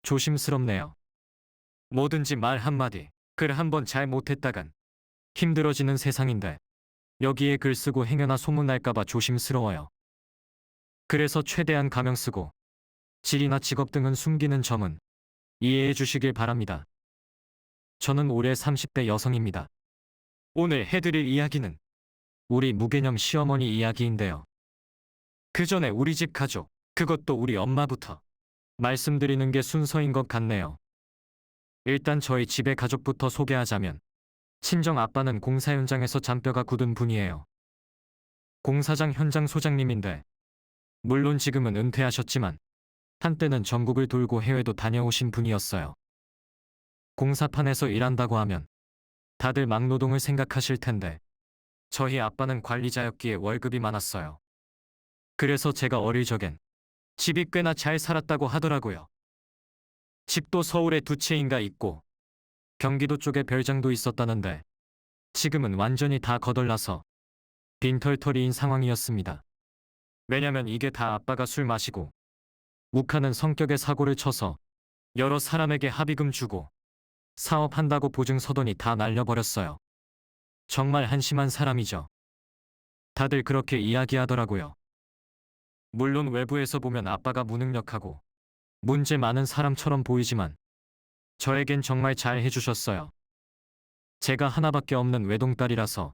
조심스럽네요. 뭐든지 말 한마디, 글 한 번 잘 못했다간 힘들어지는 세상인데 여기에 글 쓰고 행여나 소문날까봐 조심스러워요. 그래서 최대한 가명 쓰고 직이나 직업 등은 숨기는 점은 이해해 주시길 바랍니다. 저는 올해 30대 여성입니다. 오늘 해드릴 이야기는 우리 무개념 시어머니 이야기인데요. 그 전에 우리 집 가족, 그것도 우리 엄마부터 말씀드리는 게 순서인 것 같네요. 일단 저희 집의 가족부터 소개하자면 친정 아빠는 공사 현장에서 잔뼈가 굳은 분이에요. 공사장 현장 소장님인데 물론 지금은 은퇴하셨지만 한때는 전국을 돌고 해외도 다녀오신 분이었어요. 공사판에서 일한다고 하면 다들 막노동을 생각하실 텐데 저희 아빠는 관리자였기에 월급이 많았어요. 그래서 제가 어릴 적엔 집이 꽤나 잘 살았다고 하더라고요. 집도 서울에 두 채인가 있고 경기도 쪽에 별장도 있었다는데 지금은 완전히 다 거덜나서 빈털터리인 상황이었습니다. 왜냐면 이게 다 아빠가 술 마시고 욱하는 성격의 사고를 쳐서 여러 사람에게 합의금 주고 사업한다고 보증 서더니 다 날려버렸어요. 정말 한심한 사람이죠. 다들 그렇게 이야기하더라고요. 물론 외부에서 보면 아빠가 무능력하고 문제 많은 사람처럼 보이지만 저에겐 정말 잘 해주셨어요. 제가 하나밖에 없는 외동딸이라서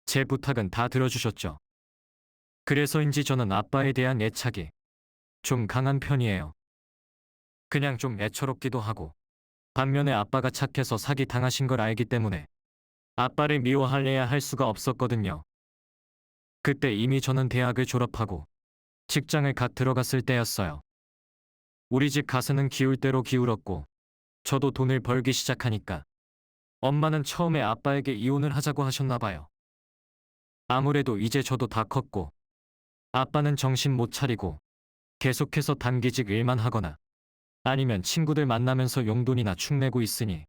제 부탁은 다 들어주셨죠. 그래서인지 저는 아빠에 대한 애착이 좀 강한 편이에요. 그냥 좀 애처롭기도 하고 반면에 아빠가 착해서 사기 당하신 걸 알기 때문에 아빠를 미워할래야 할 수가 없었거든요. 그때 이미 저는 대학을 졸업하고 직장을 갓 들어갔을 때였어요. 우리 집 가세는 기울 대로 기울었고 저도 돈을 벌기 시작하니까 엄마는 처음에 아빠에게 이혼을 하자고 하셨나 봐요. 아무래도 이제 저도 다 컸고 아빠는 정신 못 차리고 계속해서 단기직 일만 하거나 아니면 친구들 만나면서 용돈이나 축내고 있으니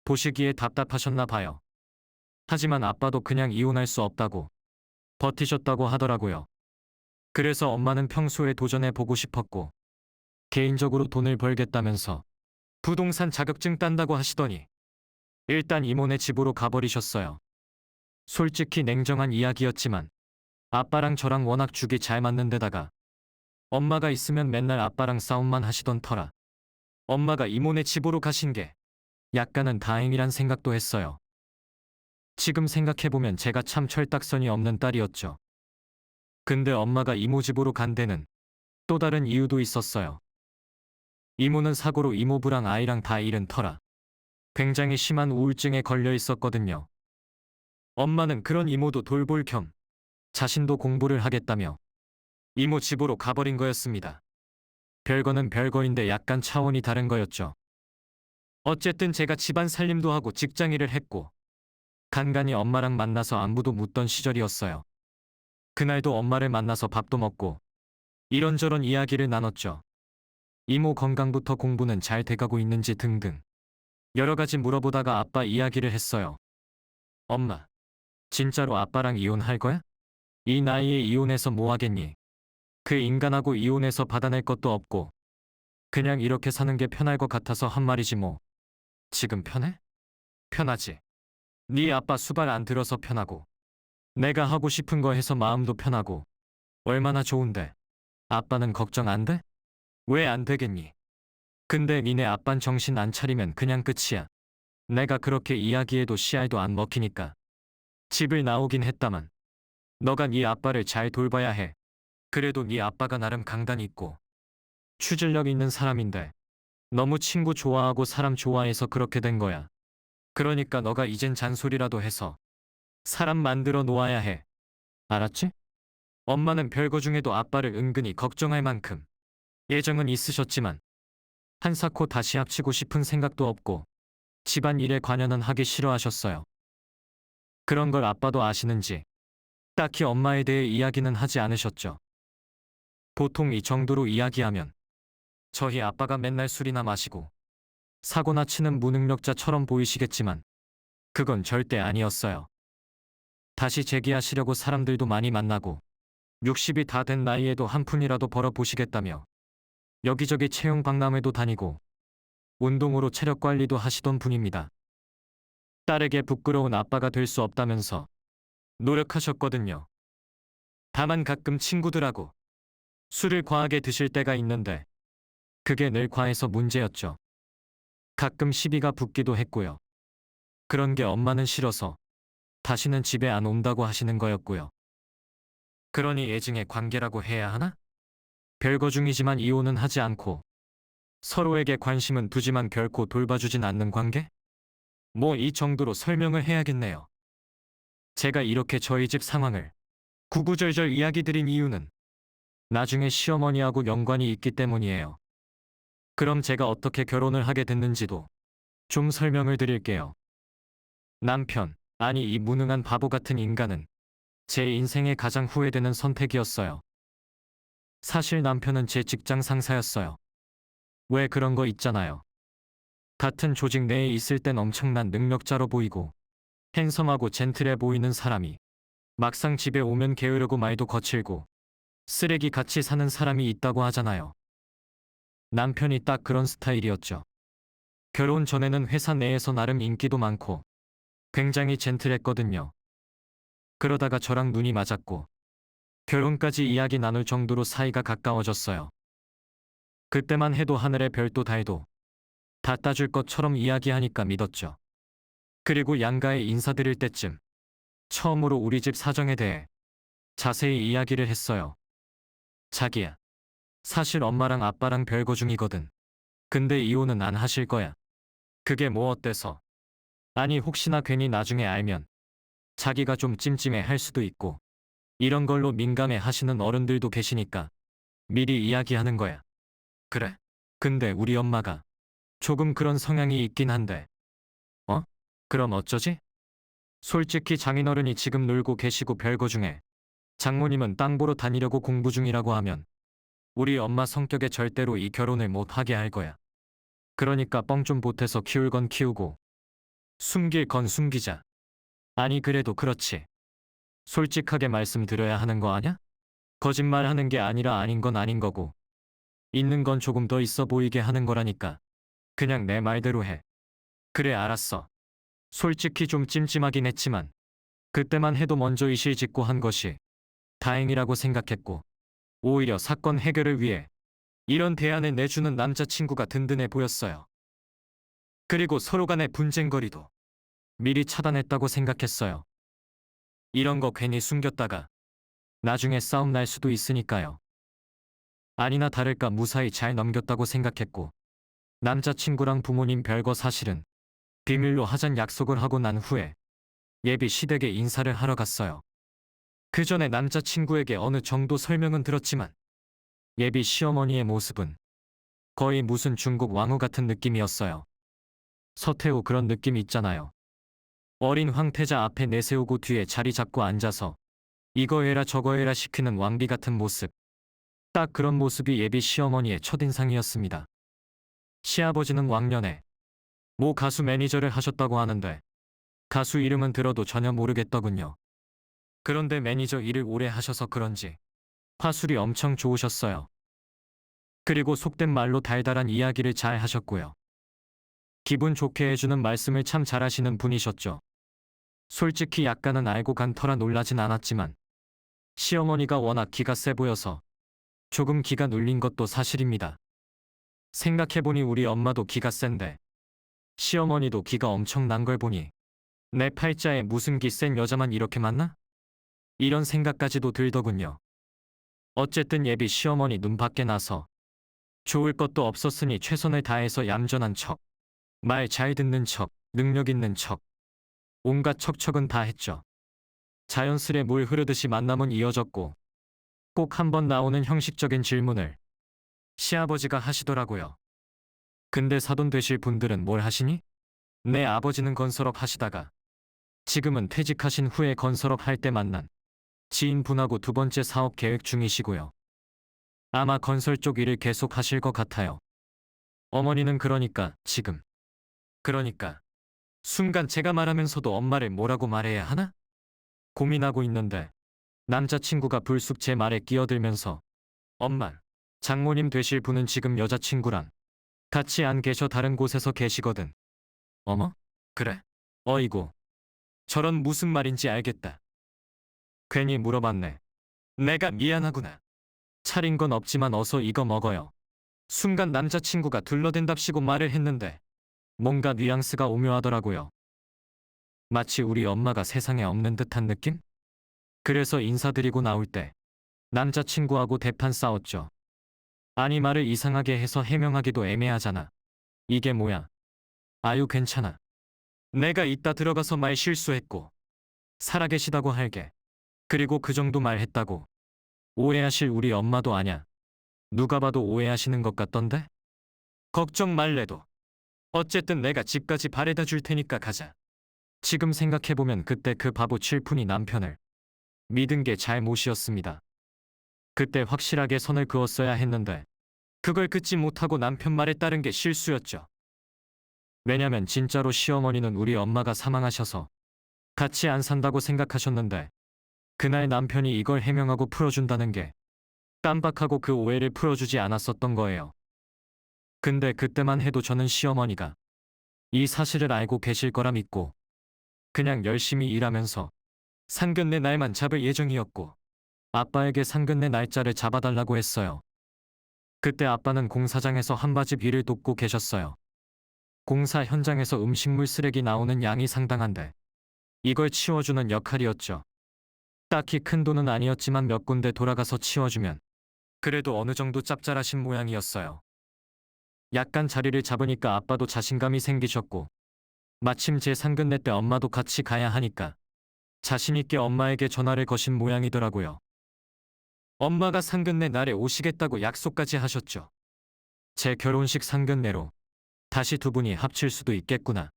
보시기에 답답하셨나 봐요. 하지만 아빠도 그냥 이혼할 수 없다고 버티셨다고 하더라고요. 그래서 엄마는 평소에 도전해 보고 싶었고 개인적으로 돈을 벌겠다면서 부동산 자격증 딴다고 하시더니 일단 이모네 집으로 가버리셨어요. 솔직히 냉정한 이야기였지만 아빠랑 저랑 워낙 죽이 잘 맞는 데다가 엄마가 있으면 맨날 아빠랑 싸움만 하시던 터라 엄마가 이모네 집으로 가신 게 약간은 다행이란 생각도 했어요. 지금 생각해보면 제가 참 철딱선이 없는 딸이었죠. 근데 엄마가 이모 집으로 간 데는 또 다른 이유도 있었어요. 이모는 사고로 이모부랑 아이랑 다 잃은 터라 굉장히 심한 우울증에 걸려 있었거든요. 엄마는 그런 이모도 돌볼 겸 자신도 공부를 하겠다며 이모 집으로 가버린 거였습니다. 별거는 별거인데 약간 차원이 다른 거였죠. 어쨌든 제가 집안 살림도 하고 직장 일을 했고 간간히 엄마랑 만나서 안부도 묻던 시절이었어요. 그날도 엄마를 만나서 밥도 먹고 이런저런 이야기를 나눴죠. 이모 건강부터 공부는 잘 돼가고 있는지 등등 여러 가지 물어보다가 아빠 이야기를 했어요. 엄마, 진짜로 아빠랑 이혼할 거야? 이 나이에 이혼해서 뭐 하겠니? 그 인간하고 이혼해서 받아낼 것도 없고 그냥 이렇게 사는 게 편할 것 같아서 한 말이지 뭐. 지금 편해? 편하지. 네 아빠 수발 안 들어서 편하고 내가 하고 싶은 거 해서 마음도 편하고 얼마나 좋은데. 아빠는 걱정 안 돼? 왜 안 되겠니? 근데 니네 아빤 정신 안 차리면 그냥 끝이야. 내가 그렇게 이야기해도 씨알도 안 먹히니까. 집을 나오긴 했다만 너가 네 아빠를 잘 돌봐야 해. 그래도 네 아빠가 나름 강단 있고 추진력 있는 사람인데 너무 친구 좋아하고 사람 좋아해서 그렇게 된 거야. 그러니까 너가 이젠 잔소리라도 해서 사람 만들어 놓아야 해. 알았지? 엄마는 별거 중에도 아빠를 은근히 걱정할 만큼 애정은 있으셨지만 한사코 다시 합치고 싶은 생각도 없고 집안 일에 관여는 하기 싫어하셨어요. 그런 걸 아빠도 아시는지 딱히 엄마에 대해 이야기는 하지 않으셨죠. 보통 이 정도로 이야기하면 저희 아빠가 맨날 술이나 마시고 사고나 치는 무능력자처럼 보이시겠지만 그건 절대 아니었어요. 다시 재기하시려고 사람들도 많이 만나고 60이 다 된 나이에도 한 푼이라도 벌어보시겠다며 여기저기 채용 박람회도 다니고 운동으로 체력 관리도 하시던 분입니다. 딸에게 부끄러운 아빠가 될 수 없다면서 노력하셨거든요. 다만 가끔 친구들하고 술을 과하게 드실 때가 있는데 그게 늘 과해서 문제였죠. 가끔 시비가 붙기도 했고요. 그런 게 엄마는 싫어서 다시는 집에 안 온다고 하시는 거였고요. 그러니 애증의 관계라고 해야 하나? 별거 중이지만 이혼은 하지 않고 서로에게 관심은 두지만 결코 돌봐주진 않는 관계? 뭐 이 정도로 설명을 해야겠네요. 제가 이렇게 저희 집 상황을 구구절절 이야기 드린 이유는 나중에 시어머니하고 연관이 있기 때문이에요. 그럼 제가 어떻게 결혼을 하게 됐는지도 좀 설명을 드릴게요. 남편, 아니 이 무능한 바보 같은 인간은 제 인생에 가장 후회되는 선택이었어요. 사실 남편은 제 직장 상사였어요. 왜 그런 거 있잖아요. 같은 조직 내에 있을 땐 엄청난 능력자로 보이고 핸섬하고 젠틀해 보이는 사람이 막상 집에 오면 게으르고 말도 거칠고 쓰레기 같이 사는 사람이 있다고 하잖아요. 남편이 딱 그런 스타일이었죠. 결혼 전에는 회사 내에서 나름 인기도 많고 굉장히 젠틀했거든요. 그러다가 저랑 눈이 맞았고 결혼까지 이야기 나눌 정도로 사이가 가까워졌어요. 그때만 해도 하늘의 별도 달도 다 따줄 것처럼 이야기하니까 믿었죠. 그리고 양가에 인사드릴 때쯤 처음으로 우리 집 사정에 대해 자세히 이야기를 했어요. 자기야, 사실 엄마랑 아빠랑 별거 중이거든. 근데 이혼은 안 하실 거야. 그게 뭐 어때서? 아니 혹시나 괜히 나중에 알면 자기가 좀 찜찜해 할 수도 있고 이런 걸로 민감해 하시는 어른들도 계시니까 미리 이야기하는 거야. 그래. 근데 우리 엄마가 조금 그런 성향이 있긴 한데. 어? 그럼 어쩌지? 솔직히 장인어른이 지금 놀고 계시고 별거 중에 장모님은 땅 보러 다니려고 공부 중이라고 하면 우리 엄마 성격에 절대로 이 결혼을 못 하게 할 거야. 그러니까 뻥 좀 보태서 키울 건 키우고 숨길 건 숨기자. 아니 그래도 그렇지. 솔직하게 말씀드려야 하는 거 아냐? 거짓말하는 게 아니라 아닌 건 아닌 거고 있는 건 조금 더 있어 보이게 하는 거라니까. 그냥 내 말대로 해. 그래 알았어. 솔직히 좀 찜찜하긴 했지만 그때만 해도 먼저 이실 짓고 한 것이 다행이라고 생각했고 오히려 사건 해결을 위해 이런 대안을 내주는 남자친구가 든든해 보였어요. 그리고 서로 간의 분쟁거리도 미리 차단했다고 생각했어요. 이런 거 괜히 숨겼다가 나중에 싸움 날 수도 있으니까요. 아니나 다를까 무사히 잘 넘겼다고 생각했고 남자친구랑 부모님 별거 사실은 비밀로 하잔 약속을 하고 난 후에 예비 시댁에 인사를 하러 갔어요. 그 전에 남자친구에게 어느 정도 설명은 들었지만 예비 시어머니의 모습은 거의 무슨 중국 왕후 같은 느낌이었어요. 서태후 그런 느낌 있잖아요. 어린 황태자 앞에 내세우고 뒤에 자리 잡고 앉아서 이거 해라 저거 해라 시키는 왕비 같은 모습. 딱 그런 모습이 예비 시어머니의 첫인상이었습니다. 시아버지는 왕년에 모 가수 매니저를 하셨다고 하는데 가수 이름은 들어도 전혀 모르겠더군요. 그런데 매니저 일을 오래 하셔서 그런지 화술이 엄청 좋으셨어요. 그리고 속된 말로 달달한 이야기를 잘 하셨고요. 기분 좋게 해주는 말씀을 참 잘하시는 분이셨죠. 솔직히 약간은 알고 간 터라 놀라진 않았지만 시어머니가 워낙 기가 세 보여서 조금 기가 눌린 것도 사실입니다. 생각해보니 우리 엄마도 기가 센데 시어머니도 기가 엄청 난 걸 보니 내 팔자에 무슨 기 센 여자만 이렇게 많나? 이런 생각까지도 들더군요. 어쨌든 예비 시어머니 눈 밖에 나서 좋을 것도 없었으니 최선을 다해서 얌전한 척, 말 잘 듣는 척, 능력 있는 척, 온갖 척척은 다 했죠. 자연스레 물 흐르듯이 만남은 이어졌고 꼭 한 번 나오는 형식적인 질문을 시아버지가 하시더라고요. 근데 사돈 되실 분들은 뭘 하시니? 내 아버지는 건설업 하시다가 지금은 퇴직하신 후에 건설업 할 때 만난 지인분하고 두 번째 사업 계획 중이시고요. 아마 건설 쪽 일을 계속 하실 것 같아요. 어머니는 그러니까 순간 제가 말하면서도 엄마를 뭐라고 말해야 하나? 고민하고 있는데 남자친구가 불쑥 제 말에 끼어들면서 엄마, 장모님 되실 분은 지금 여자친구랑 같이 안 계셔 다른 곳에서 계시거든. 어머? 그래. 어이구. 저런 무슨 말인지 알겠다. 괜히 물어봤네. 내가 미안하구나. 차린 건 없지만 어서 이거 먹어요. 순간 남자친구가 둘러댄답시고 말을 했는데 뭔가 뉘앙스가 오묘하더라고요. 마치 우리 엄마가 세상에 없는 듯한 느낌? 그래서 인사드리고 나올 때 남자친구하고 대판 싸웠죠. 아니 말을 이상하게 해서 해명하기도 애매하잖아. 이게 뭐야? 아유 괜찮아. 내가 이따 들어가서 말 실수했고 살아계시다고 할게. 그리고 그 정도 말했다고 오해하실 우리 엄마도 아냐. 누가 봐도 오해하시는 것 같던데? 걱정 말래도. 어쨌든 내가 집까지 바래다 줄 테니까 가자. 지금 생각해보면 그때 그 바보 칠푼이 남편을 믿은 게 잘못이었습니다. 그때 확실하게 선을 그었어야 했는데 그걸 긋지 못하고 남편 말에 따른 게 실수였죠. 왜냐면 진짜로 시어머니는 우리 엄마가 사망하셔서 같이 안 산다고 생각하셨는데 그날 남편이 이걸 해명하고 풀어준다는 게 깜빡하고 그 오해를 풀어주지 않았었던 거예요. 근데 그때만 해도 저는 시어머니가 이 사실을 알고 계실 거라 믿고 그냥 열심히 일하면서 상견례 날만 잡을 예정이었고 아빠에게 상견례 날짜를 잡아달라고 했어요. 그때 아빠는 공사장에서 한바집 일을 돕고 계셨어요. 공사 현장에서 음식물 쓰레기 나오는 양이 상당한데 이걸 치워주는 역할이었죠. 딱히 큰 돈은 아니었지만 몇 군데 돌아가서 치워주면 그래도 어느 정도 짭짤하신 모양이었어요. 약간 자리를 잡으니까 아빠도 자신감이 생기셨고 마침 제 상견례 때 엄마도 같이 가야 하니까 자신있게 엄마에게 전화를 거신 모양이더라고요. 엄마가 상견례 날에 오시겠다고 약속까지 하셨죠. 제 결혼식 상견례로 다시 두 분이 합칠 수도 있겠구나.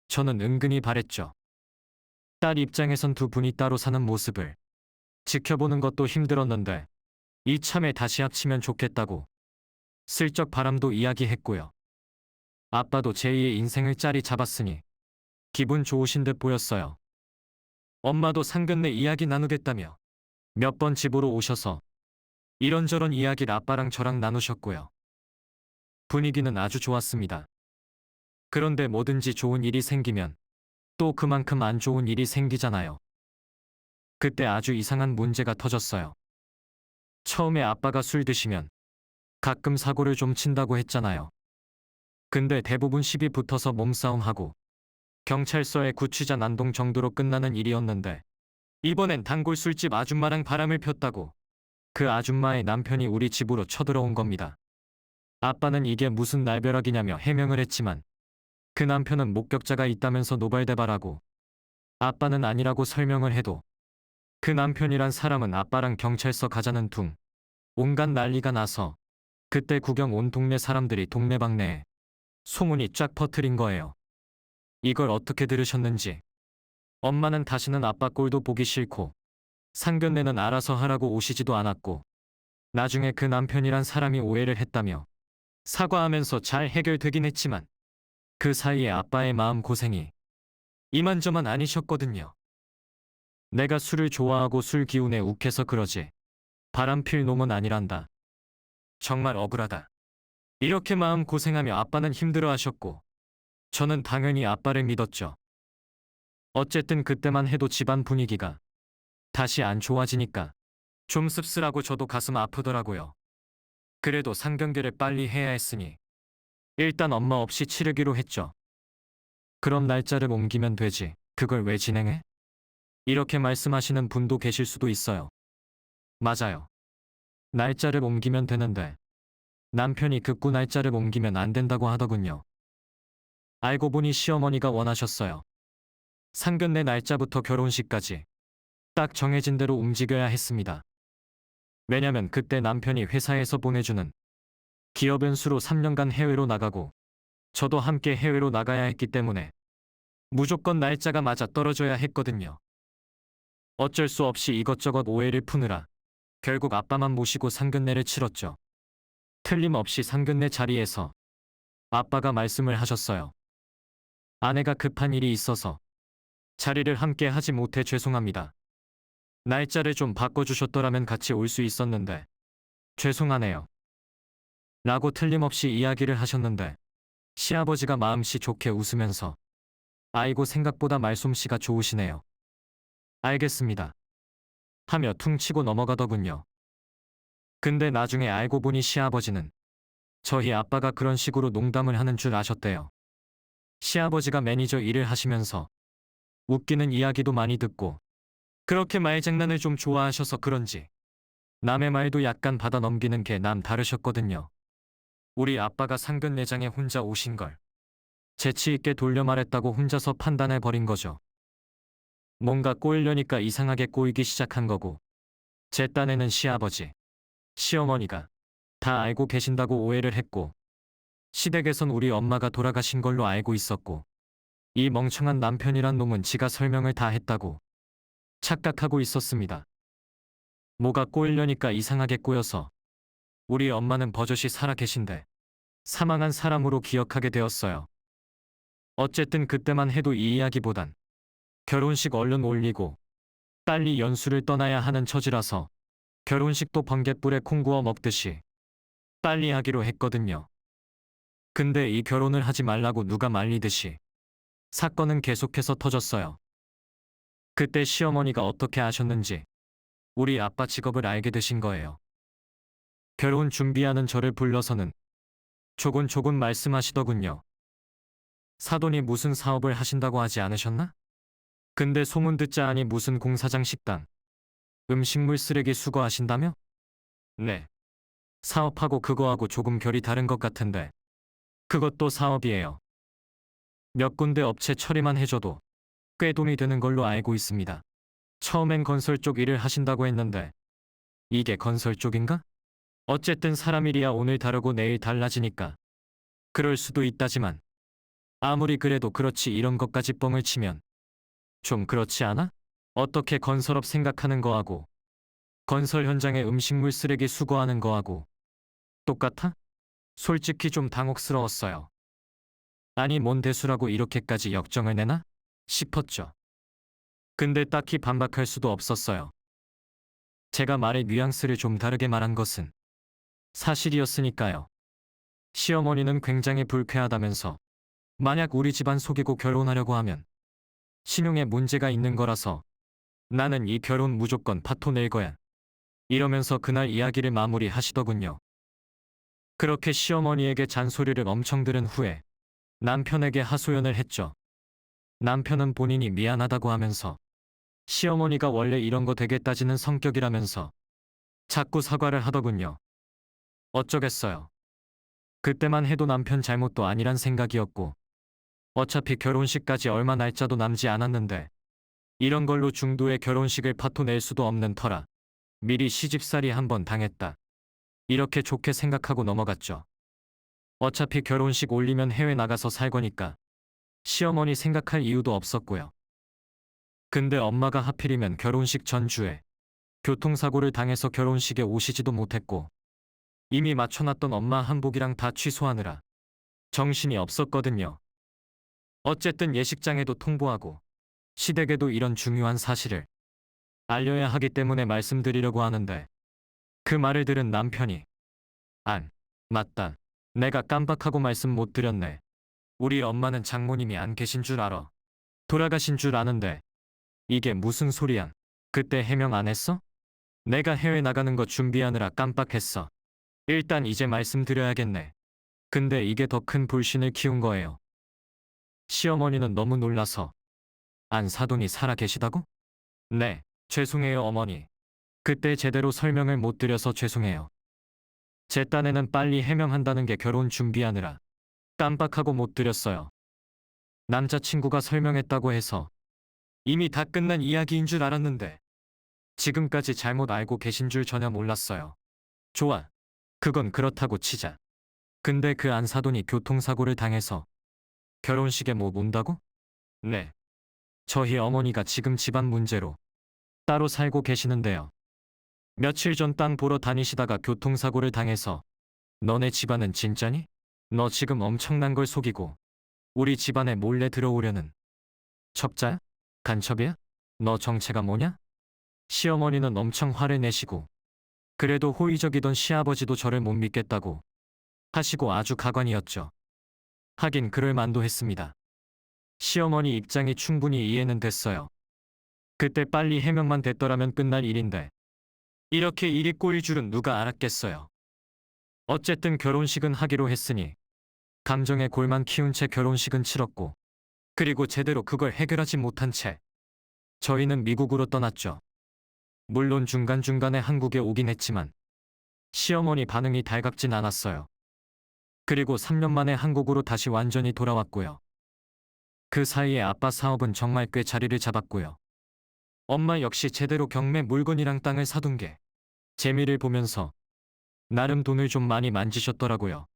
저는 은근히 바랬죠. 딸 입장에선 두 분이 따로 사는 모습을 지켜보는 것도 힘들었는데 이참에 다시 합치면 좋겠다고 슬쩍 바람도 이야기했고요. 아빠도 제2의 인생을 짜리 잡았으니 기분 좋으신 듯 보였어요. 엄마도 상견례 이야기 나누겠다며 몇 번 집으로 오셔서 이런저런 이야기를 아빠랑 저랑 나누셨고요. 분위기는 아주 좋았습니다. 그런데 뭐든지 좋은 일이 생기면 또 그만큼 안 좋은 일이 생기잖아요. 그때 아주 이상한 문제가 터졌어요. 처음에 아빠가 술 드시면 가끔 사고를 좀 친다고 했잖아요. 근데 대부분 시비 붙어서 몸싸움하고 경찰서에 구치자 난동 정도로 끝나는 일이었는데 이번엔 단골 술집 아줌마랑 바람을 폈다고 그 아줌마의 남편이 우리 집으로 쳐들어온 겁니다. 아빠는 이게 무슨 날벼락이냐며 해명을 했지만 그 남편은 목격자가 있다면서 노발대발하고 아빠는 아니라고 설명을 해도 그 남편이란 사람은 아빠랑 경찰서 가자는 둥 온갖 난리가 나서 그때 구경 온 동네 사람들이 동네방네에 소문이 쫙 퍼뜨린 거예요. 이걸 어떻게 들으셨는지 엄마는 다시는 아빠 꼴도 보기 싫고 상견례는 알아서 하라고 오시지도 않았고 나중에 그 남편이란 사람이 오해를 했다며 사과하면서 잘 해결되긴 했지만 그 사이에 아빠의 마음 고생이 이만저만 아니셨거든요. 내가 술을 좋아하고 술 기운에 욱해서 그러지 바람필 놈은 아니란다. 정말 억울하다. 이렇게 마음 고생하며 아빠는 힘들어하셨고 저는 당연히 아빠를 믿었죠. 어쨌든 그때만 해도 집안 분위기가 다시 안 좋아지니까 좀 씁쓸하고 저도 가슴 아프더라고요. 그래도 상견례를 빨리 해야 했으니 일단 엄마 없이 치르기로 했죠. 그럼 날짜를 옮기면 되지. 그걸 왜 진행해? 이렇게 말씀하시는 분도 계실 수도 있어요. 맞아요. 날짜를 옮기면 되는데 남편이 극구 날짜를 옮기면 안 된다고 하더군요. 알고 보니 시어머니가 원하셨어요. 상견례 날짜부터 결혼식까지 딱 정해진 대로 움직여야 했습니다. 왜냐면 그때 남편이 회사에서 보내주는 기업 연수로 3년간 해외로 나가고 저도 함께 해외로 나가야 했기 때문에 무조건 날짜가 맞아 떨어져야 했거든요. 어쩔 수 없이 이것저것 오해를 푸느라 결국 아빠만 모시고 상견례를 치렀죠. 틀림없이 상견례 자리에서 아빠가 말씀을 하셨어요. 아내가 급한 일이 있어서 자리를 함께 하지 못해 죄송합니다. 날짜를 좀 바꿔주셨더라면 같이 올 수 있었는데 죄송하네요. 라고 틀림없이 이야기를 하셨는데 시아버지가 마음씨 좋게 웃으면서 아이고 생각보다 말솜씨가 좋으시네요. 알겠습니다. 하며 퉁 치고 넘어가더군요. 근데 나중에 알고 보니 시아버지는 저희 아빠가 그런 식으로 농담을 하는 줄 아셨대요. 시아버지가 매니저 일을 하시면서 웃기는 이야기도 많이 듣고 그렇게 말장난을 좀 좋아하셔서 그런지 남의 말도 약간 받아 넘기는 게 남 다르셨거든요. 우리 아빠가 상근 내장에 혼자 오신 걸 재치 있게 돌려 말했다고 혼자서 판단해 버린 거죠. 뭔가 꼬이려니까 이상하게 꼬이기 시작한 거고 제 딴에는 시아버지, 시어머니가 다 알고 계신다고 오해를 했고 시댁에선 우리 엄마가 돌아가신 걸로 알고 있었고 이 멍청한 남편이란 놈은 지가 설명을 다 했다고 착각하고 있었습니다. 뭐가 꼬이려니까 이상하게 꼬여서 우리 엄마는 버젓이 살아 계신데 사망한 사람으로 기억하게 되었어요. 어쨌든 그때만 해도 이 이야기보단 결혼식 얼른 올리고 빨리 연수를 떠나야 하는 처지라서 결혼식도 번갯불에 콩 구워 먹듯이 빨리 하기로 했거든요. 근데 이 결혼을 하지 말라고 누가 말리듯이 사건은 계속해서 터졌어요. 그때 시어머니가 어떻게 아셨는지 우리 아빠 직업을 알게 되신 거예요. 결혼 준비하는 저를 불러서는 조곤조곤 말씀하시더군요. 사돈이 무슨 사업을 하신다고 하지 않으셨나? 근데 소문 듣자 하니 무슨 공사장 식당, 음식물 쓰레기 수거하신다며? 네. 사업하고 그거하고 조금 결이 다른 것 같은데 그것도 사업이에요. 몇 군데 업체 처리만 해줘도 꽤 돈이 드는 걸로 알고 있습니다. 처음엔 건설 쪽 일을 하신다고 했는데 이게 건설 쪽인가? 어쨌든 사람 일이야 오늘 다르고 내일 달라지니까 그럴 수도 있다지만 아무리 그래도 그렇지 이런 것까지 뻥을 치면 좀 그렇지 않아? 어떻게 건설업 생각하는 거하고 건설 현장에 음식물 쓰레기 수거하는 거하고 똑같아? 솔직히 좀 당혹스러웠어요. 아니 뭔 대수라고 이렇게까지 역정을 내나? 싶었죠. 근데 딱히 반박할 수도 없었어요. 제가 말의 뉘앙스를 좀 다르게 말한 것은 사실이었으니까요. 시어머니는 굉장히 불쾌하다면서 만약 우리 집안 속이고 결혼하려고 하면 신용에 문제가 있는 거라서 나는 이 결혼 무조건 파토 낼 거야. 이러면서 그날 이야기를 마무리하시더군요. 그렇게 시어머니에게 잔소리를 엄청 들은 후에 남편에게 하소연을 했죠. 남편은 본인이 미안하다고 하면서 시어머니가 원래 이런 거 되게 따지는 성격이라면서 자꾸 사과를 하더군요. 어쩌겠어요. 그때만 해도 남편 잘못도 아니란 생각이었고 어차피 결혼식까지 얼마 날짜도 남지 않았는데 이런 걸로 중도에 결혼식을 파토 낼 수도 없는 터라 미리 시집살이 한번 당했다. 이렇게 좋게 생각하고 넘어갔죠. 어차피 결혼식 올리면 해외 나가서 살 거니까 시어머니 생각할 이유도 없었고요. 근데 엄마가 하필이면 결혼식 전주에 교통사고를 당해서 결혼식에 오시지도 못했고 이미 맞춰놨던 엄마 한복이랑 다 취소하느라 정신이 없었거든요. 어쨌든 예식장에도 통보하고 시댁에도 이런 중요한 사실을 알려야 하기 때문에 말씀드리려고 하는데 그 말을 들은 남편이 맞다. 내가 깜빡하고 말씀 못 드렸네. 우리 엄마는 장모님이 안 계신 줄 알아. 돌아가신 줄 아는데 이게 무슨 소리야. 그때 해명 안 했어? 내가 해외 나가는 거 준비하느라 깜빡했어. 일단 이제 말씀드려야겠네. 근데 이게 더 큰 불신을 키운 거예요. 시어머니는 너무 놀라서 안 사돈이 살아 계시다고? 네, 죄송해요 어머니. 그때 제대로 설명을 못 드려서 죄송해요. 제 딴에는 빨리 해명한다는 게 결혼 준비하느라 깜빡하고 못 드렸어요. 남자친구가 설명했다고 해서 이미 다 끝난 이야기인 줄 알았는데 지금까지 잘못 알고 계신 줄 전혀 몰랐어요. 좋아. 그건 그렇다고 치자. 근데 그 안사돈이 교통사고를 당해서 결혼식에 못 온다고? 네. 저희 어머니가 지금 집안 문제로 따로 살고 계시는데요. 며칠 전 땅 보러 다니시다가 교통사고를 당해서 너네 집안은 진짜니? 너 지금 엄청난 걸 속이고 우리 집안에 몰래 들어오려는 첩자야? 간첩이야? 너 정체가 뭐냐? 시어머니는 엄청 화를 내시고 그래도 호의적이던 시아버지도 저를 못 믿겠다고 하시고 아주 가관이었죠. 하긴 그럴 만도 했습니다. 시어머니 입장이 충분히 이해는 됐어요. 그때 빨리 해명만 됐더라면 끝날 일인데 이렇게 일이 꼬일 줄은 누가 알았겠어요. 어쨌든 결혼식은 하기로 했으니 감정의 골만 키운 채 결혼식은 치렀고, 그리고 제대로 그걸 해결하지 못한 채 저희는 미국으로 떠났죠. 물론 중간중간에 한국에 오긴 했지만 시어머니 반응이 달갑진 않았어요. 그리고 3년 만에 한국으로 다시 완전히 돌아왔고요. 그 사이에 아빠 사업은 정말 꽤 자리를 잡았고요. 엄마 역시 제대로 경매 물건이랑 땅을 사둔 게 재미를 보면서 나름 돈을 좀 많이 만지셨더라고요.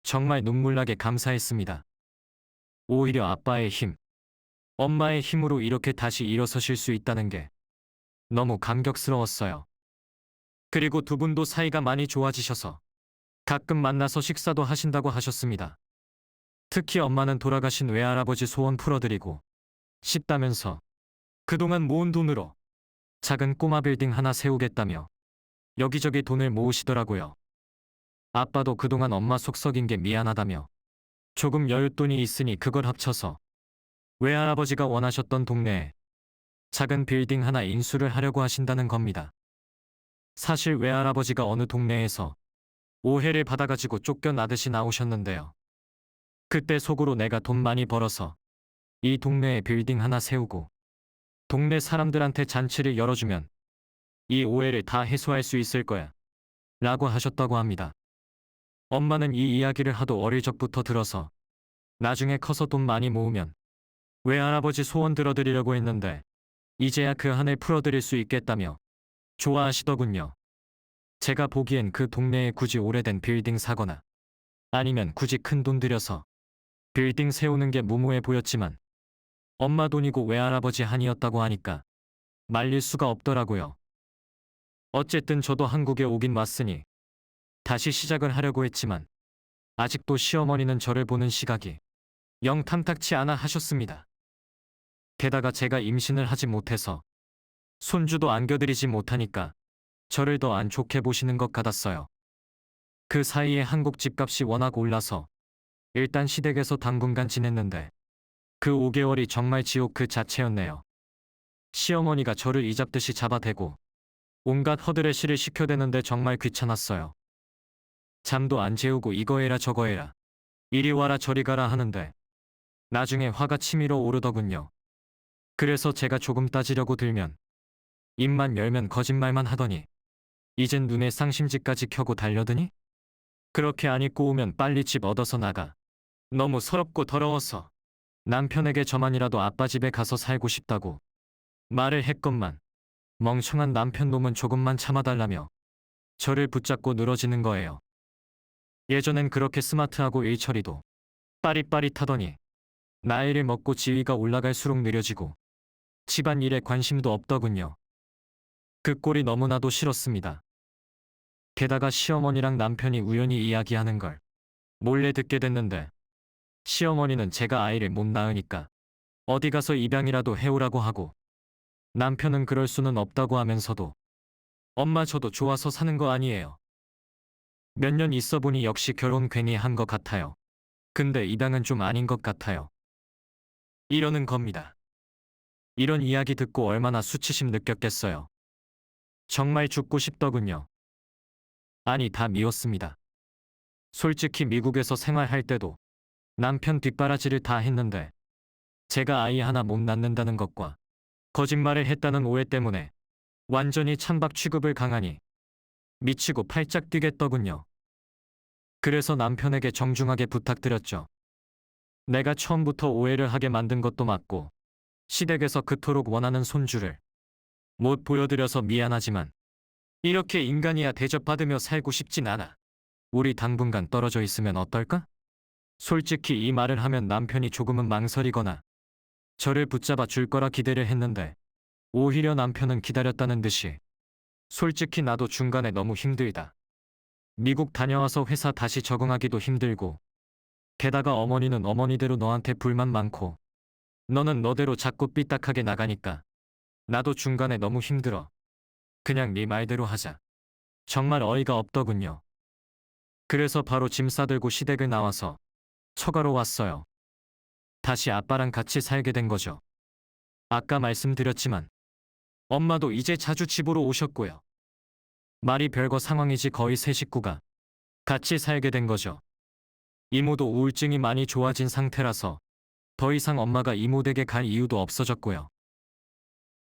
정말 눈물나게 감사했습니다. 오히려 아빠의 힘, 엄마의 힘으로 이렇게 다시 일어서실 수 있다는 게 너무 감격스러웠어요. 그리고 두 분도 사이가 많이 좋아지셔서 가끔 만나서 식사도 하신다고 하셨습니다. 특히 엄마는 돌아가신 외할아버지 소원 풀어드리고 싶다면서 그동안 모은 돈으로 작은 꼬마 빌딩 하나 세우겠다며 여기저기 돈을 모으시더라고요. 아빠도 그동안 엄마 속 썩인 게 미안하다며 조금 여윳돈이 있으니 그걸 합쳐서 외할아버지가 원하셨던 동네에 작은 빌딩 하나 인수를 하려고 하신다는 겁니다. 사실 외할아버지가 어느 동네에서 오해를 받아가지고 쫓겨나듯이 나오셨는데요. 그때 속으로 내가 돈 많이 벌어서 이 동네에 빌딩 하나 세우고 동네 사람들한테 잔치를 열어주면 이 오해를 다 해소할 수 있을 거야 라고 하셨다고 합니다. 엄마는 이 이야기를 하도 어릴 적부터 들어서 나중에 커서 돈 많이 모으면 외할아버지 소원 들어드리려고 했는데 이제야 그 한을 풀어드릴 수 있겠다며 좋아하시더군요. 제가 보기엔 그 동네에 굳이 오래된 빌딩 사거나 아니면 굳이 큰 돈 들여서 빌딩 세우는 게 무모해 보였지만 엄마 돈이고 외할아버지 한이었다고 하니까 말릴 수가 없더라고요. 어쨌든 저도 한국에 오긴 왔으니 다시 시작을 하려고 했지만 아직도 시어머니는 저를 보는 시각이 영 탐탁치 않아 하셨습니다. 게다가 제가 임신을 하지 못해서 손주도 안겨드리지 못하니까 저를 더 안 좋게 보시는 것 같았어요. 그 사이에 한국 집값이 워낙 올라서 일단 시댁에서 당분간 지냈는데 그 5개월이 정말 지옥 그 자체였네요. 시어머니가 저를 이잡듯이 잡아대고 온갖 허드레시를 시켜대는데 정말 귀찮았어요. 잠도 안 재우고 이거 해라 저거 해라 이리 와라 저리 가라 하는데 나중에 화가 치밀어 오르더군요. 그래서 제가 조금 따지려고 들면 입만 열면 거짓말만 하더니 이젠 눈에 쌍심지까지 켜고 달려드니? 그렇게 안 입고 오면 빨리 집 얻어서 나가. 너무 서럽고 더러워서 남편에게 저만이라도 아빠 집에 가서 살고 싶다고 말을 했건만 멍청한 남편 놈은 조금만 참아달라며 저를 붙잡고 늘어지는 거예요. 예전엔 그렇게 스마트하고 일처리도 빠릿빠릿하더니 나이를 먹고 지위가 올라갈수록 느려지고 집안일에 관심도 없더군요. 그 꼴이 너무나도 싫었습니다. 게다가 시어머니랑 남편이 우연히 이야기하는 걸 몰래 듣게 됐는데 시어머니는 제가 아이를 못 낳으니까 어디 가서 입양이라도 해오라고 하고 남편은 그럴 수는 없다고 하면서도 엄마 저도 좋아서 사는 거 아니에요. 몇 년 있어 보니 역시 결혼 괜히 한 것 같아요. 근데 입양은 좀 아닌 것 같아요. 이러는 겁니다. 이런 이야기 듣고 얼마나 수치심 느꼈겠어요. 정말 죽고 싶더군요. 아니 다 미웠습니다. 솔직히 미국에서 생활할 때도 남편 뒷바라지를 다 했는데 제가 아이 하나 못 낳는다는 것과 거짓말을 했다는 오해 때문에 완전히 찬밥 취급을 강하니 미치고 팔짝 뛰겠더군요. 그래서 남편에게 정중하게 부탁드렸죠. 내가 처음부터 오해를 하게 만든 것도 맞고 시댁에서 그토록 원하는 손주를 못 보여드려서 미안하지만 이렇게 인간이야 대접받으며 살고 싶진 않아. 우리 당분간 떨어져 있으면 어떨까? 솔직히 이 말을 하면 남편이 조금은 망설이거나 저를 붙잡아 줄 거라 기대를 했는데 오히려 남편은 기다렸다는 듯이 솔직히 나도 중간에 너무 힘들다. 미국 다녀와서 회사 다시 적응하기도 힘들고 게다가 어머니는 어머니대로 너한테 불만 많고 너는 너대로 자꾸 삐딱하게 나가니까 나도 중간에 너무 힘들어. 그냥 네 말대로 하자. 정말 어이가 없더군요. 그래서 바로 짐 싸들고 시댁을 나와서 처가로 왔어요. 다시 아빠랑 같이 살게 된 거죠. 아까 말씀드렸지만 엄마도 이제 자주 집으로 오셨고요. 말이 별거 상황이지 거의 세 식구가 같이 살게 된 거죠. 이모도 우울증이 많이 좋아진 상태라서 더 이상 엄마가 이모 댁에 갈 이유도 없어졌고요.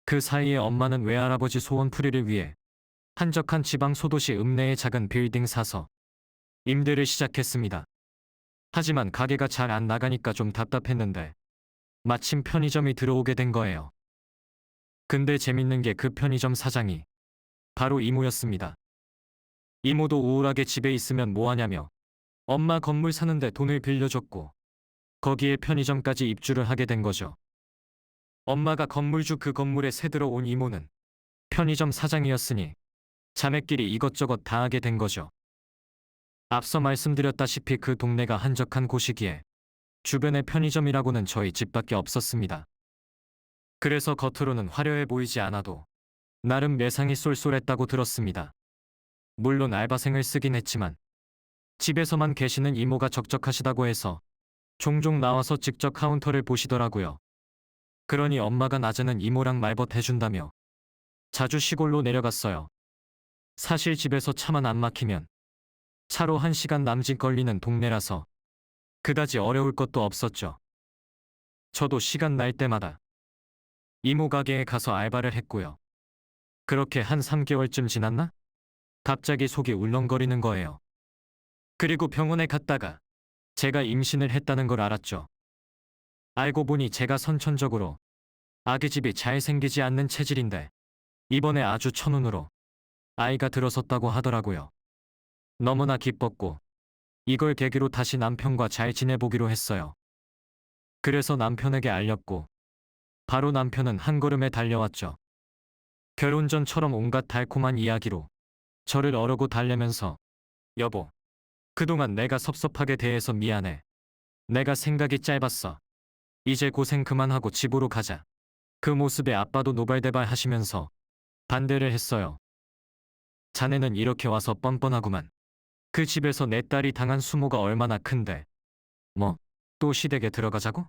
그 사이에 엄마는 외할아버지 소원풀이를 위해 한적한 지방 소도시 읍내에 작은 빌딩 사서 임대를 시작했습니다. 하지만 가게가 잘 안 나가니까 좀 답답했는데 마침 편의점이 들어오게 된 거예요. 근데 재밌는 게 그 편의점 사장이 바로 이모였습니다. 이모도 우울하게 집에 있으면 뭐하냐며 엄마 건물 사는데 돈을 빌려줬고 거기에 편의점까지 입주를 하게 된 거죠. 엄마가 건물주 그 건물에 새 들어온 이모는 편의점 사장이었으니 자매끼리 이것저것 다 하게 된 거죠. 앞서 말씀드렸다시피 그 동네가 한적한 곳이기에 주변에 편의점이라고는 저희 집밖에 없었습니다. 그래서 겉으로는 화려해 보이지 않아도 나름 매상이 쏠쏠했다고 들었습니다. 물론 알바생을 쓰긴 했지만 집에서만 계시는 이모가 적적하시다고 해서 종종 나와서 직접 카운터를 보시더라고요. 그러니 엄마가 낮에는 이모랑 말벗 해준다며 자주 시골로 내려갔어요. 사실 집에서 차만 안 막히면 차로 1시간 남짓 걸리는 동네라서 그다지 어려울 것도 없었죠. 저도 시간 날 때마다 이모 가게에 가서 알바를 했고요. 그렇게 한 3개월쯤 지났나? 갑자기 속이 울렁거리는 거예요. 그리고 병원에 갔다가 제가 임신을 했다는 걸 알았죠. 알고 보니 제가 선천적으로 아기집이 잘 생기지 않는 체질인데 이번에 아주 천운으로 아이가 들어섰다고 하더라고요. 너무나 기뻤고 이걸 계기로 다시 남편과 잘 지내보기로 했어요. 그래서 남편에게 알렸고 바로 남편은 한 걸음에 달려왔죠. 결혼 전처럼 온갖 달콤한 이야기로 저를 어르고 달래면서 여보, 그동안 내가 섭섭하게 대해서 미안해. 내가 생각이 짧았어. 이제 고생 그만하고 집으로 가자. 그 모습에 아빠도 노발대발 하시면서 반대를 했어요. 자네는 이렇게 와서 뻔뻔하구만. 그 집에서 내 딸이 당한 수모가 얼마나 큰데. 뭐, 또 시댁에 들어가자고?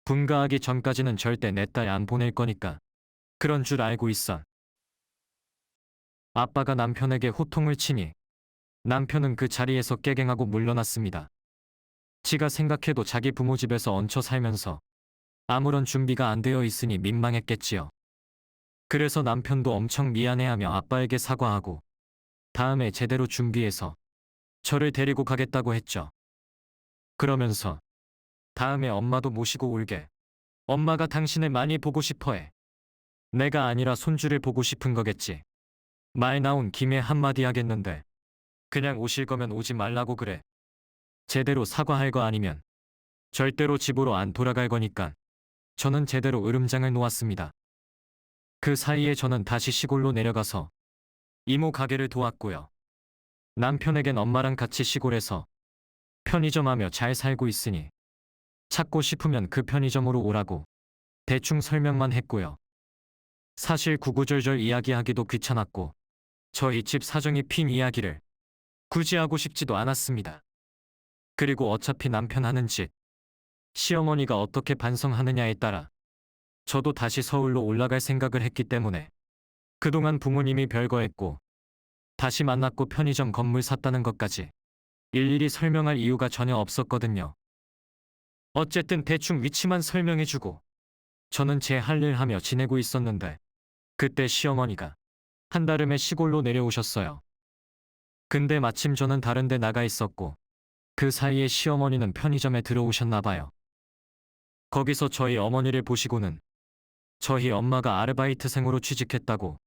분가하기 전까지는 절대 내 딸 안 보낼 거니까. 그런 줄 알고 있어. 아빠가 남편에게 호통을 치니 남편은 그 자리에서 깨갱하고 물러났습니다. 지가 생각해도 자기 부모 집에서 얹혀 살면서 아무런 준비가 안 되어 있으니 민망했겠지요. 그래서 남편도 엄청 미안해하며 아빠에게 사과하고 다음에 제대로 준비해서 저를 데리고 가겠다고 했죠. 그러면서 다음에 엄마도 모시고 올게. 엄마가 당신을 많이 보고 싶어해. 내가 아니라 손주를 보고 싶은 거겠지. 말 나온 김에 한마디 하겠는데 그냥 오실 거면 오지 말라고 그래. 제대로 사과할 거 아니면 절대로 집으로 안 돌아갈 거니까. 저는 제대로 으름장을 놓았습니다. 그 사이에 저는 다시 시골로 내려가서 이모 가게를 도왔고요. 남편에겐 엄마랑 같이 시골에서 편의점 하며 잘 살고 있으니 찾고 싶으면 그 편의점으로 오라고 대충 설명만 했고요. 사실 구구절절 이야기하기도 귀찮았고 저희 집 사정이 핀 이야기를 굳이 하고 싶지도 않았습니다. 그리고 어차피 남편 하는 짓, 시어머니가 어떻게 반성하느냐에 따라 저도 다시 서울로 올라갈 생각을 했기 때문에 그동안 부모님이 별거했고 다시 만났고 편의점 건물 샀다는 것까지 일일이 설명할 이유가 전혀 없었거든요. 어쨌든 대충 위치만 설명해주고 저는 제 할 일 하며 지내고 있었는데 그때 시어머니가 한달음에 시골로 내려오셨어요. 근데 마침 저는 다른 데 나가 있었고 그 사이에 시어머니는 편의점에 들어오셨나 봐요. 거기서 저희 어머니를 보시고는 저희 엄마가 아르바이트생으로 취직했다고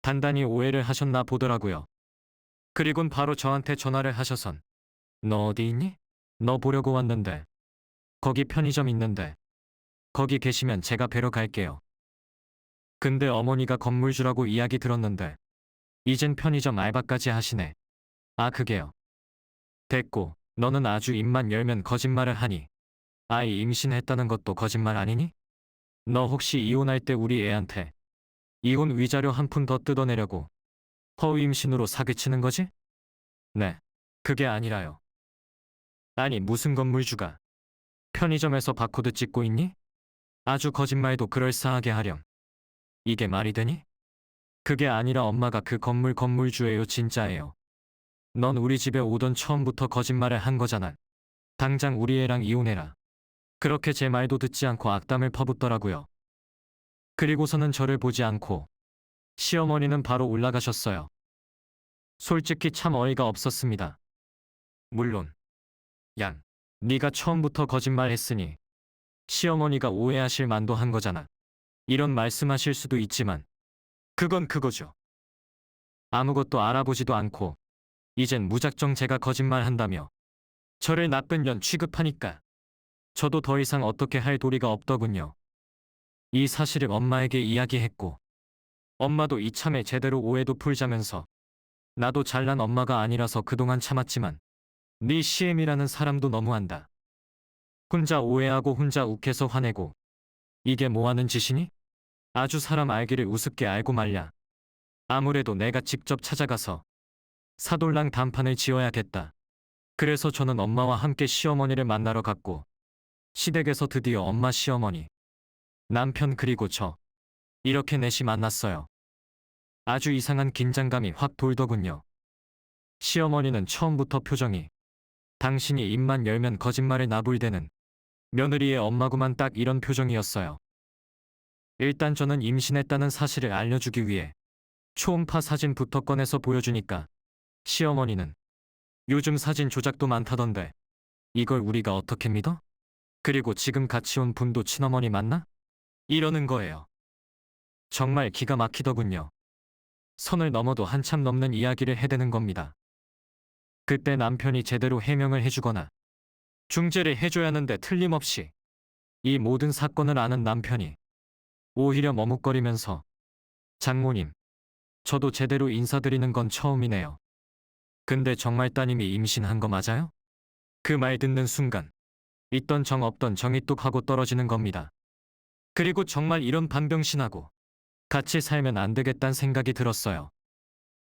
단단히 오해를 하셨나 보더라고요. 그리곤 바로 저한테 전화를 하셔선 너 어디 있니? 너 보려고 왔는데. 거기 편의점 있는데. 거기 계시면 제가 뵈러 갈게요. 근데 어머니가 건물주라고 이야기 들었는데 이젠 편의점 알바까지 하시네. 아 그게요. 됐고 너는 아주 입만 열면 거짓말을 하니 아이 임신했다는 것도 거짓말 아니니? 너 혹시 이혼할 때 우리 애한테 이혼 위자료 한 푼 더 뜯어내려고 허위 임신으로 사기치는 거지? 네. 그게 아니라요. 아니 무슨 건물주가 편의점에서 바코드 찍고 있니? 아주 거짓말도 그럴싸하게 하렴. 이게 말이 되니? 그게 아니라 엄마가 그 건물 건물주예요 진짜예요. 넌 우리 집에 오던 처음부터 거짓말을 한 거잖아. 당장 우리 애랑 이혼해라. 그렇게 제 말도 듣지 않고 악담을 퍼붓더라고요. 그리고서는 저를 보지 않고 시어머니는 바로 올라가셨어요. 솔직히 참 어이가 없었습니다. 물론 양, 네가 처음부터 거짓말했으니 시어머니가 오해하실 만도 한 거잖아. 이런 말씀하실 수도 있지만 그건 그거죠. 아무것도 알아보지도 않고 이젠 무작정 제가 거짓말한다며 저를 나쁜 년 취급하니까 저도 더 이상 어떻게 할 도리가 없더군요. 이 사실을 엄마에게 이야기했고 엄마도 이참에 제대로 오해도 풀자면서 나도 잘난 엄마가 아니라서 그동안 참았지만 네 시엠이라는 사람도 너무한다. 혼자 오해하고 혼자 욱해서 화내고 이게 뭐하는 짓이니? 아주 사람 알기를 우습게 알고 말냐. 아무래도 내가 직접 찾아가서 사돌랑 단판을 지어야겠다. 그래서 저는 엄마와 함께 시어머니를 만나러 갔고 시댁에서 드디어 엄마 시어머니, 남편 그리고 저 이렇게 넷이 만났어요. 아주 이상한 긴장감이 확 돌더군요. 시어머니는 처음부터 표정이 당신이 입만 열면 거짓말을 나불대는 며느리의 엄마구만 딱 이런 표정이었어요. 일단 저는 임신했다는 사실을 알려주기 위해 초음파 사진부터 꺼내서 보여주니까 시어머니는 요즘 사진 조작도 많다던데 이걸 우리가 어떻게 믿어? 그리고 지금 같이 온 분도 친어머니 맞나? 이러는 거예요. 정말 기가 막히더군요. 선을 넘어도 한참 넘는 이야기를 해대는 겁니다. 그때 남편이 제대로 해명을 해주거나 중재를 해줘야 하는데 틀림없이 이 모든 사건을 아는 남편이 오히려 머뭇거리면서 장모님, 저도 제대로 인사드리는 건 처음이네요. 근데 정말 따님이 임신한 거 맞아요? 그 말 듣는 순간 있던 정 없던 정이 뚝 하고 떨어지는 겁니다. 그리고 정말 이런 반병신하고 같이 살면 안 되겠다는 생각이 들었어요.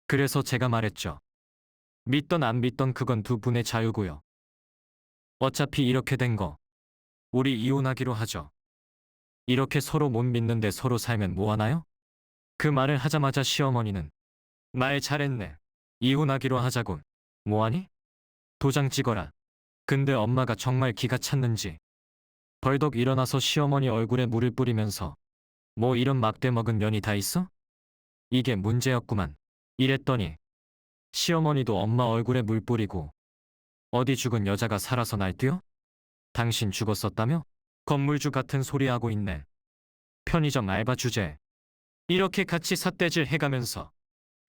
그래서 제가 말했죠. 믿던 안 믿던 그건 두 분의 자유고요. 어차피 이렇게 된 거 우리 이혼하기로 하죠. 이렇게 서로 못 믿는데 서로 살면 뭐하나요? 그 말을 하자마자 시어머니는 말 잘했네. 이혼하기로 하자군. 뭐하니? 도장 찍어라. 근데 엄마가 정말 기가 찼는지 벌떡 일어나서 시어머니 얼굴에 물을 뿌리면서 뭐 이런 막대 먹은 년이 다 있어? 이게 문제였구만. 이랬더니 시어머니도 엄마 얼굴에 물 뿌리고 어디 죽은 여자가 살아서 날뛰어? 당신 죽었었다며? 건물주 같은 소리 하고 있네. 편의점 알바 주제. 이렇게 같이 삿대질 해가면서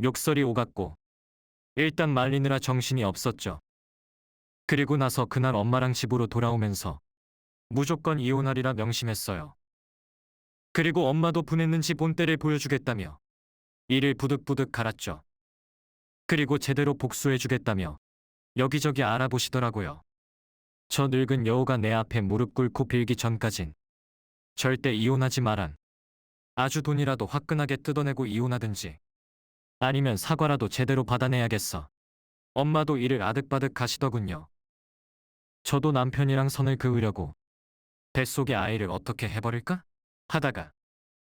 욕설이 오갔고 일단 말리느라 정신이 없었죠. 그리고 나서 그날 엄마랑 집으로 돌아오면서 무조건 이혼하리라 명심했어요. 그리고 엄마도 분했는지 본때를 보여주겠다며 이를 부득부득 갈았죠. 그리고 제대로 복수해주겠다며 여기저기 알아보시더라고요. 저 늙은 여우가 내 앞에 무릎 꿇고 빌기 전까진 절대 이혼하지 마란. 아주 돈이라도 화끈하게 뜯어내고 이혼하든지 아니면 사과라도 제대로 받아내야겠어. 엄마도 이를 아득바득 하시더군요. 저도 남편이랑 선을 그으려고 뱃속의 아이를 어떻게 해버릴까? 하다가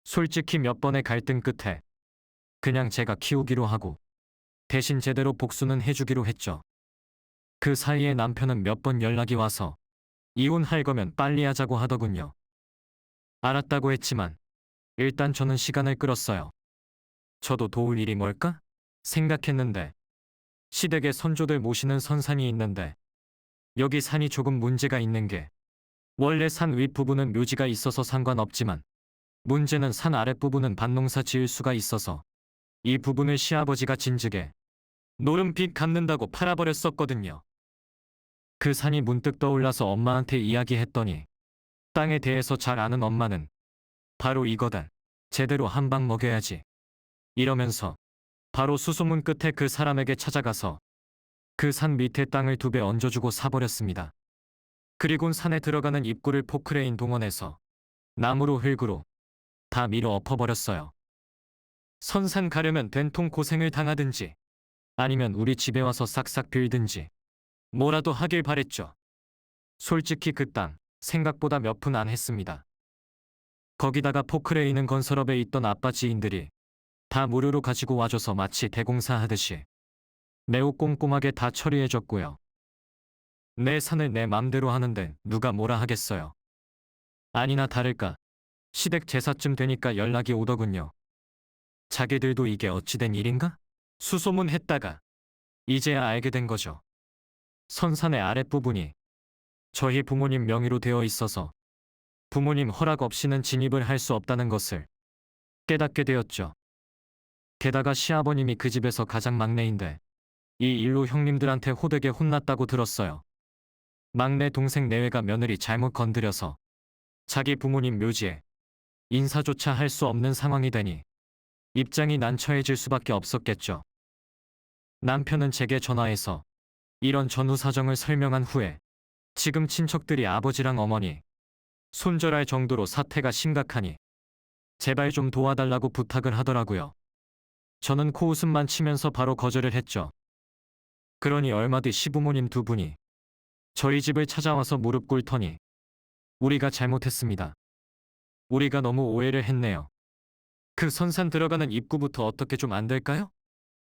솔직히 몇 번의 갈등 끝에 그냥 제가 키우기로 하고 대신 제대로 복수는 해주기로 했죠. 그 사이에 남편은 몇 번 연락이 와서 이혼할 거면 빨리 하자고 하더군요. 알았다고 했지만 일단 저는 시간을 끌었어요. 저도 도울 일이 뭘까? 생각했는데 시댁에 선조들 모시는 선산이 있는데 여기 산이 조금 문제가 있는 게 원래 산 윗부분은 묘지가 있어서 상관없지만 문제는 산 아랫부분은 밭농사 지을 수가 있어서 이 부분을 시아버지가 진즉에 노름빚 갚는다고 팔아버렸었거든요. 그 산이 문득 떠올라서 엄마한테 이야기했더니 땅에 대해서 잘 아는 엄마는 바로 이거다. 제대로 한 방 먹여야지. 이러면서 바로 수소문 끝에 그 사람에게 찾아가서 그 산 밑에 땅을 2배 얹어주고 사버렸습니다. 그리곤 산에 들어가는 입구를 포크레인 동원해서 나무로 흙으로 다 밀어 엎어버렸어요. 선산 가려면 된통 고생을 당하든지 아니면 우리 집에 와서 싹싹 빌든지 뭐라도 하길 바랬죠. 솔직히 그 땅 생각보다 몇 푼 안 했습니다. 거기다가 포크레인은 건설업에 있던 아빠 지인들이 다 무료로 가지고 와줘서 마치 대공사하듯이 매우 꼼꼼하게 다 처리해줬고요. 내 산을 내 맘대로 하는데 누가 뭐라 하겠어요. 아니나 다를까 시댁 제사쯤 되니까 연락이 오더군요. 자기들도 이게 어찌된 일인가? 수소문했다가 이제야 알게 된 거죠. 선산의 아랫부분이 저희 부모님 명의로 되어 있어서 부모님 허락 없이는 진입을 할 수 없다는 것을 깨닫게 되었죠. 게다가 시아버님이 그 집에서 가장 막내인데 이 일로 형님들한테 호되게 혼났다고 들었어요. 막내 동생 내외가 며느리 잘못 건드려서 자기 부모님 묘지에 인사조차 할 수 없는 상황이 되니 입장이 난처해질 수밖에 없었겠죠. 남편은 제게 전화해서 이런 전후 사정을 설명한 후에 지금 친척들이 아버지랑 어머니 손절할 정도로 사태가 심각하니 제발 좀 도와달라고 부탁을 하더라고요. 저는 코웃음만 치면서 바로 거절을 했죠. 그러니 얼마 뒤 시부모님 두 분이 저희 집을 찾아와서 무릎 꿇더니 우리가 잘못했습니다. 우리가 너무 오해를 했네요. 그 선산 들어가는 입구부터 어떻게 좀 안 될까요?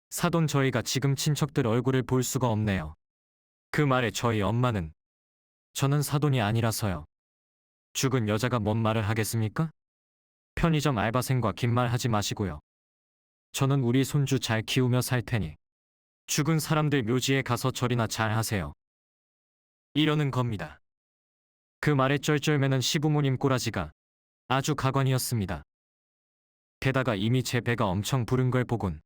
사돈 저희가 지금 친척들 얼굴을 볼 수가 없네요. 그 말에 저희 엄마는 저는 사돈이 아니라서요. 죽은 여자가 뭔 말을 하겠습니까? 편의점 알바생과 긴 말 하지 마시고요. 저는 우리 손주 잘 키우며 살 테니 죽은 사람들 묘지에 가서 절이나 잘 하세요. 이러는 겁니다. 그 말에 쩔쩔매는 시부모님 꼬라지가 아주 가관이었습니다. 게다가 이미 제 배가 엄청 부른 걸 보곤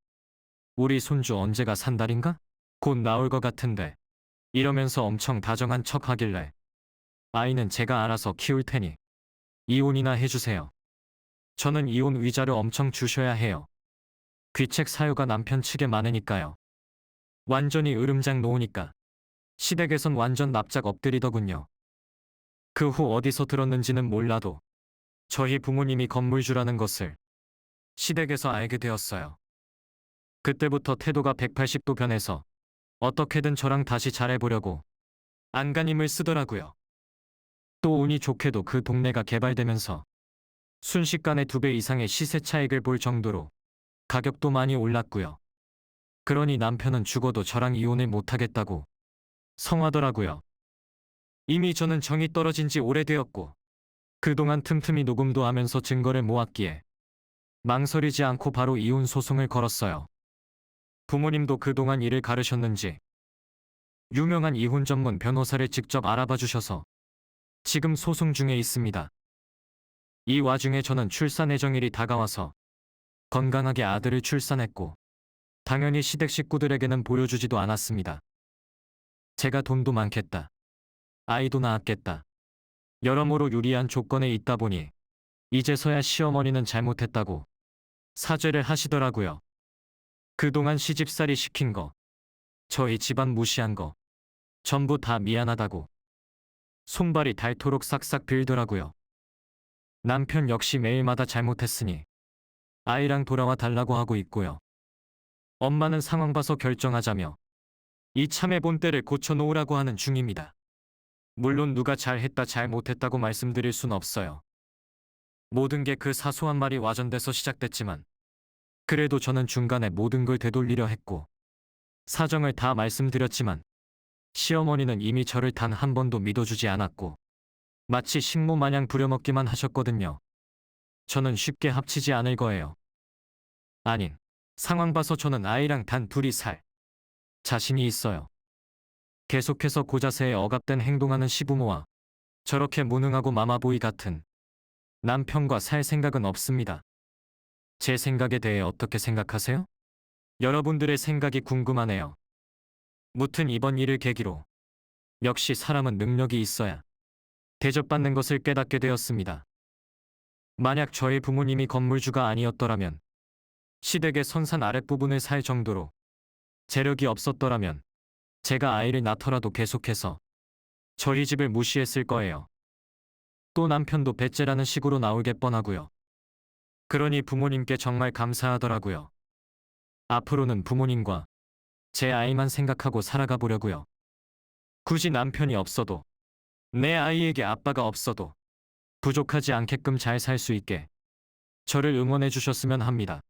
우리 손주 언제가 산달인가? 곧 나올 것 같은데 이러면서 엄청 다정한 척 하길래 아이는 제가 알아서 키울 테니 이혼이나 해주세요. 저는 이혼 위자료 엄청 주셔야 해요. 귀책 사유가 남편 측에 많으니까요. 완전히 으름장 놓으니까 시댁에선 완전 납작 엎드리더군요. 그 후 어디서 들었는지는 몰라도 저희 부모님이 건물주라는 것을 시댁에서 알게 되었어요. 그때부터 태도가 180도 변해서 어떻게든 저랑 다시 잘해보려고 안간힘을 쓰더라고요. 또 운이 좋게도 그 동네가 개발되면서 순식간에 2배 이상의 시세 차익을 볼 정도로 가격도 많이 올랐고요. 그러니 남편은 죽어도 저랑 이혼을 못하겠다고 성하더라고요. 이미 저는 정이 떨어진 지 오래되었고 그동안 틈틈이 녹음도 하면서 증거를 모았기에 망설이지 않고 바로 이혼 소송을 걸었어요. 부모님도 그동안 일을 가르셨는지 유명한 이혼 전문 변호사를 직접 알아봐 주셔서 지금 소송 중에 있습니다. 이 와중에 저는 출산 예정일이 다가와서 건강하게 아들을 출산했고 당연히 시댁 식구들에게는 보여주지도 않았습니다. 제가 돈도 많겠다. 아이도 낳았겠다. 여러모로 유리한 조건에 있다 보니 이제서야 시어머니는 잘못했다고 사죄를 하시더라고요. 그동안 시집살이 시킨 거, 저희 집안 무시한 거 전부 다 미안하다고 손발이 닳도록 싹싹 빌더라고요. 남편 역시 매일마다 잘못했으니 아이랑 돌아와 달라고 하고 있고요. 엄마는 상황 봐서 결정하자며 이참에 본때를 고쳐놓으라고 하는 중입니다. 물론 누가 잘했다 잘못했다고 말씀드릴 순 없어요. 모든 게 그 사소한 말이 와전돼서 시작됐지만 그래도 저는 중간에 모든 걸 되돌리려 했고 사정을 다 말씀드렸지만 시어머니는 이미 저를 단 한 번도 믿어주지 않았고 마치 식모 마냥 부려먹기만 하셨거든요. 저는 쉽게 합치지 않을 거예요. 아님, 상황 봐서 저는 아이랑 단 둘이 살 자신이 있어요. 계속해서 고자세에 억압된 행동하는 시부모와 저렇게 무능하고 마마보이 같은 남편과 살 생각은 없습니다. 제 생각에 대해 어떻게 생각하세요? 여러분들의 생각이 궁금하네요. 무튼 이번 일을 계기로 역시 사람은 능력이 있어야 대접받는 것을 깨닫게 되었습니다. 만약 저희 부모님이 건물주가 아니었더라면 시댁의 선산 아랫부분을 살 정도로 재력이 없었더라면 제가 아이를 낳더라도 계속해서 저희 집을 무시했을 거예요. 또 남편도 배째라는 식으로 나오게 뻔하고요. 그러니 부모님께 정말 감사하더라고요. 앞으로는 부모님과 제 아이만 생각하고 살아가 보려고요. 굳이 남편이 없어도 내 아이에게 아빠가 없어도 부족하지 않게끔 잘 살 수 있게 저를 응원해 주셨으면 합니다.